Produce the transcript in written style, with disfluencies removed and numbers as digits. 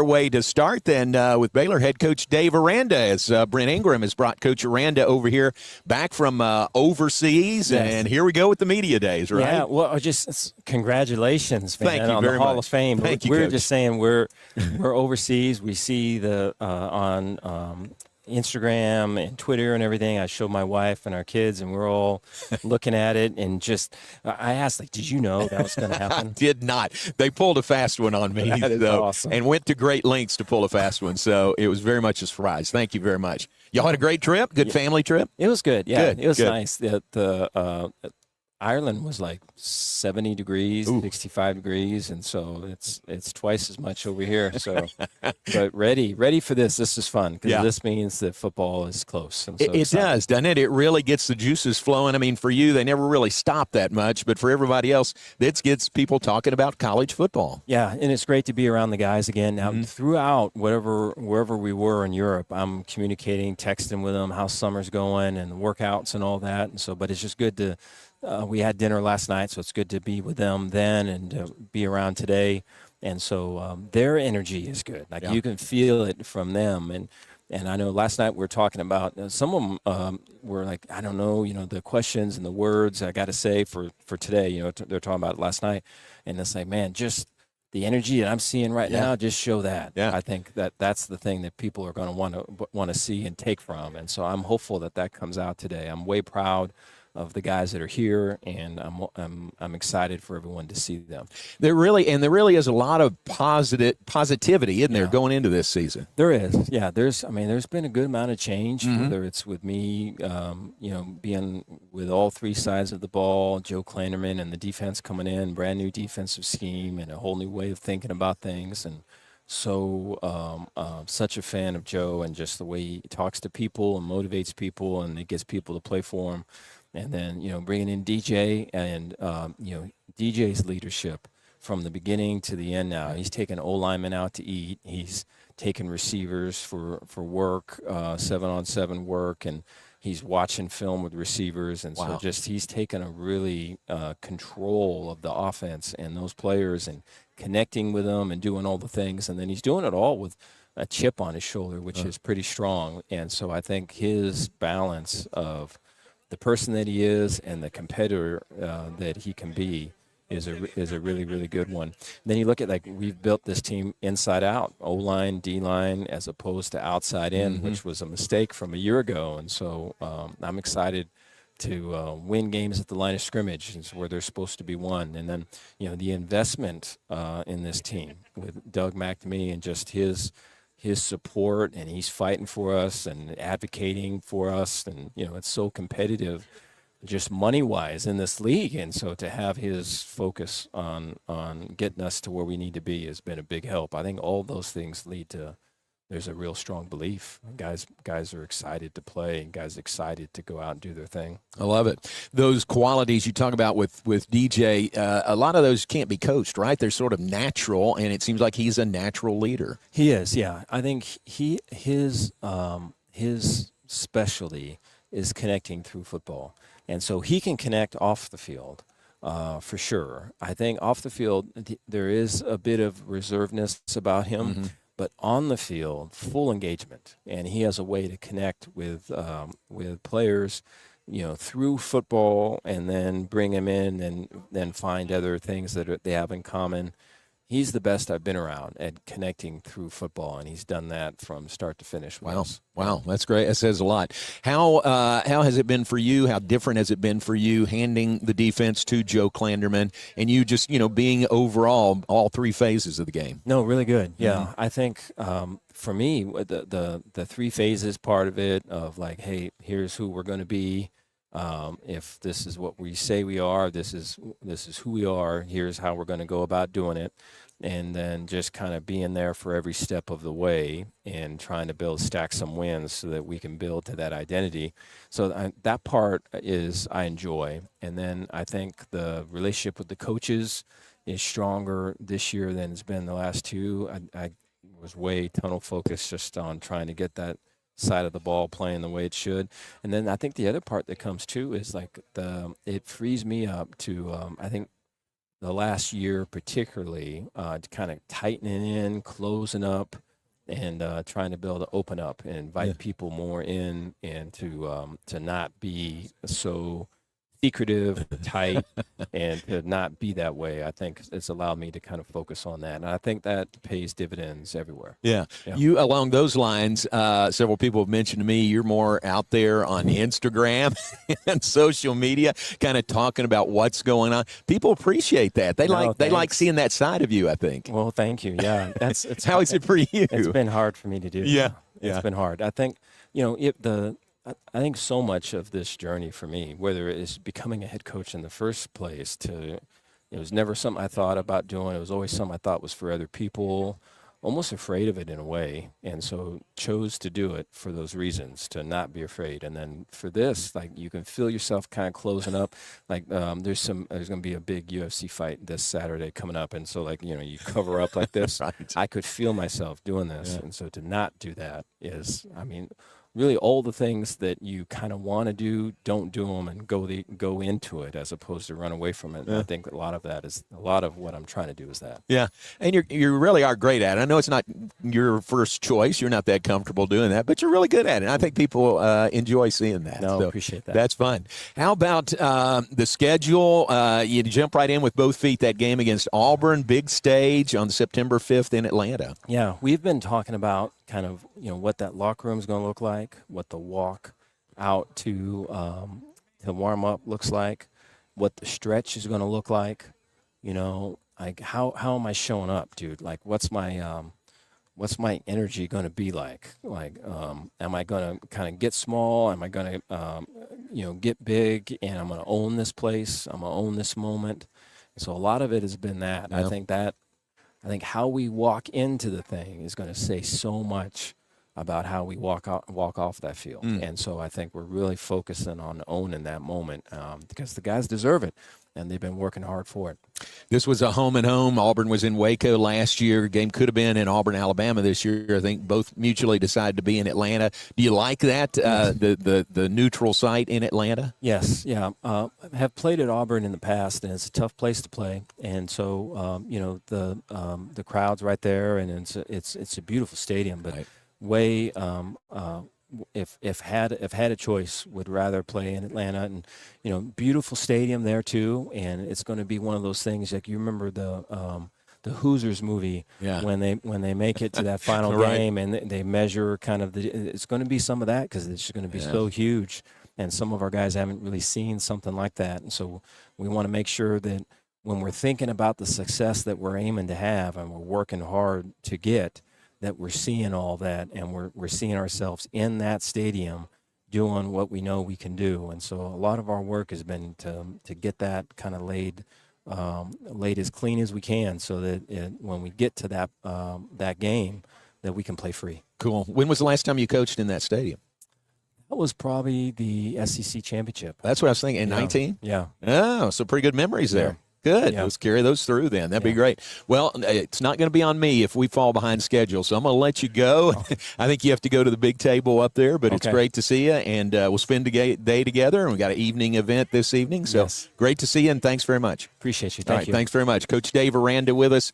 Way to start then with Baylor head coach Dave Aranda, as Brent Ingram has brought Coach Aranda over here back from overseas, yes. And here we go with the media days, right? Yeah, well, just congratulations, man, Thank you on very the Hall much. of Fame. Thank you, we're Coach. just saying we're overseas. We see the on Instagram and Twitter and everything. I showed my wife and our kids, and we're all looking at it. And just, I asked, like, did you know that was going to happen? I did not. They pulled a fast one on me, That is awesome. and went to great lengths to pull a fast one. So it was very much a surprise. Thank you very much. Y'all had a great trip, good family trip. It was good. Yeah, Good, it was good. nice. The Ireland was like 70 degrees, 65 degrees, and so it's twice as much over here. So, but ready for this. This is fun because this means that football is close. And so It does, doesn't it? It really gets the juices flowing. I mean, for you, they never really stop that much, but for everybody else, it gets people talking about college football. Yeah, and it's great to be around the guys again. Now, throughout wherever we were in Europe, I'm communicating, texting with them how summer's going and the workouts and all that. And so, but it's just good to. We had dinner last night, so it's good to be with them then and be around today. And so their energy is good. Like you can feel it from them. And I know last night we were talking about some of them were like, I don't know, the questions and the words I got to say for today. They're talking about it last night. And it's like, man, just the energy that I'm seeing right now, just show that. Yeah. I think that's the thing that people are going to want to see and take from. And so I'm hopeful that comes out today. I'm way proud of the guys that are here, and I'm excited for everyone to see them. There really is a lot of positivity, isn't there, going into this season? There is, yeah. There's been a good amount of change, whether it's with me, being with all three sides of the ball, Joe Klanderman and the defense coming in, brand new defensive scheme, and a whole new way of thinking about things, and so such a fan of Joe and just the way he talks to people and motivates people, and it gets people to play for him. And then, bringing in DJ and, DJ's leadership from the beginning to the end now. He's taking O-linemen out to eat. He's taking receivers for work, 7-on-7 work, and he's watching film with receivers. And so he's taken a really control of the offense and those players and connecting with them and doing all the things. And then he's doing it all with a chip on his shoulder, which is pretty strong. And so I think his balance of the person that he is and the competitor that he can be is a really, really good one. And then you look at, we've built this team inside out, O-line, D-line, as opposed to outside in, which was a mistake from a year ago. And so I'm excited to win games at the line of scrimmage is where they're supposed to be won. And then, the investment in this team with Doug McNamee and just his support, and he's fighting for us and advocating for us, and it's so competitive just money-wise in this league, and so to have his focus on getting us to where we need to be has been a big help. I think all those things lead to there's a real strong belief. Guys are excited to play, and guys excited to go out and do their thing. I love it. Those qualities you talk about with DJ, a lot of those can't be coached, right? They're sort of natural, and it seems like he's a natural leader. He is, yeah. I think his specialty is connecting through football, and so he can connect off the field. For sure. I think off the field there is a bit of reservedness about him. But on the field, full engagement, and he has a way to connect with players, through football, and then bring them in, and then find other things that they have in common. He's the best I've been around at connecting through football, and he's done that from start to finish. Wow, that's great. That says a lot. How has it been for you? How different has it been for you handing the defense to Joe Klanderman and you just, being overall all three phases of the game? No, really good. Yeah, I think for me, the three phases part of it of hey, here's who we're going to be. If this is what we say we are, this is who we are, here's how we're going to go about doing it. And then just kind of being there for every step of the way and trying to stack some wins so that we can build to that identity. So that part I enjoy. And then I think the relationship with the coaches is stronger this year than it's been the last two. I was way tunnel focused just on trying to get that side of the ball playing the way it should. And then I think the other part that comes too is it frees me up to I think the last year particularly, kind of tightening in, closing up, and trying to be able to open up and invite people more in, and to not be so secretive, tight, and to not be that way. I think it's allowed me to kind of focus on that, and I think that pays dividends everywhere. Yeah. You, along those lines, several people have mentioned to me you're more out there on Instagram and social media, kind of talking about what's going on. People appreciate that. They like seeing that side of you, I think. Well, thank you. Yeah, it's how is it for you? It's been hard for me to do. Yeah. It's been hard. I think I think so much of this journey for me, whether it is becoming a head coach in the first place, it was never something I thought about doing. It was always something I thought was for other people, almost afraid of it in a way. And so chose to do it for those reasons, to not be afraid. And then for this, like, you can feel yourself kind of closing up. Like there's going to be a big UFC fight this Saturday coming up. And so, like, you cover up like this. Right. I could feel myself doing this. Yeah. And so to not do that is, really all the things that you kind of want to do, don't do them, and go into it as opposed to run away from it. Yeah. I think a lot of that is a lot of what I'm trying to do is that. Yeah, and you really are great at it. I know it's not your first choice. You're not that comfortable doing that, but you're really good at it. And I think people enjoy seeing that. No, so appreciate that. That's fun. How about the schedule? You jump right in with both feet. That game against Auburn, big stage on September 5th in Atlanta. Yeah, we've been talking about kind of what that locker room is going to look like, what the walk out to warm up looks like, what the stretch is going to look like. Like how am I showing up, dude? Like what's my energy going to be like? Like am I going to kind of get small? Am I going to get big? And I'm going to own this place. I'm going to own this moment. So a lot of it has been that. Yep. I think how we walk into the thing is going to say so much about how we walk off that field. And so I think we're really focusing on owning that moment because the guys deserve it, and they've been working hard for it. This was a home and home. Auburn was in Waco last year. Game could have been in Auburn, Alabama this year. I think both mutually decided to be in Atlanta. Do you like that, the neutral site in Atlanta? Yes, yeah. I have played at Auburn in the past, and it's a tough place to play. And so, the crowd's right there, and it's a beautiful stadium. But right. If had a choice, would rather play in Atlanta, and beautiful stadium there too. And it's going to be one of those things like you remember the Hoosiers movie when they make it to that final right. game and they measure kind of it's going to be some of that because it's just going to be so huge, and some of our guys haven't really seen something like that, and so we want to make sure that when we're thinking about the success that we're aiming to have and we're working hard to get, that we're seeing all that, and we're seeing ourselves in that stadium doing what we know we can do. And so a lot of our work has been to get that kind of laid as clean as we can, so that when we get to that game, that we can play free. Cool. When was the last time you coached in that stadium? That was probably the SEC championship. That's what I was thinking. In 19? Yeah. Oh, so pretty good memories there. Yeah. Good. Yeah. Let's carry those through then. That'd be great. Well, it's not going to be on me if we fall behind schedule, so I'm going to let you go. Oh. I think you have to go to the big table up there, but it's great to see you, and we'll spend a day together, and we've got an evening event this evening, so great to see you, and thanks very much. Appreciate you. Thank you. Thanks very much. Coach Dave Aranda with us.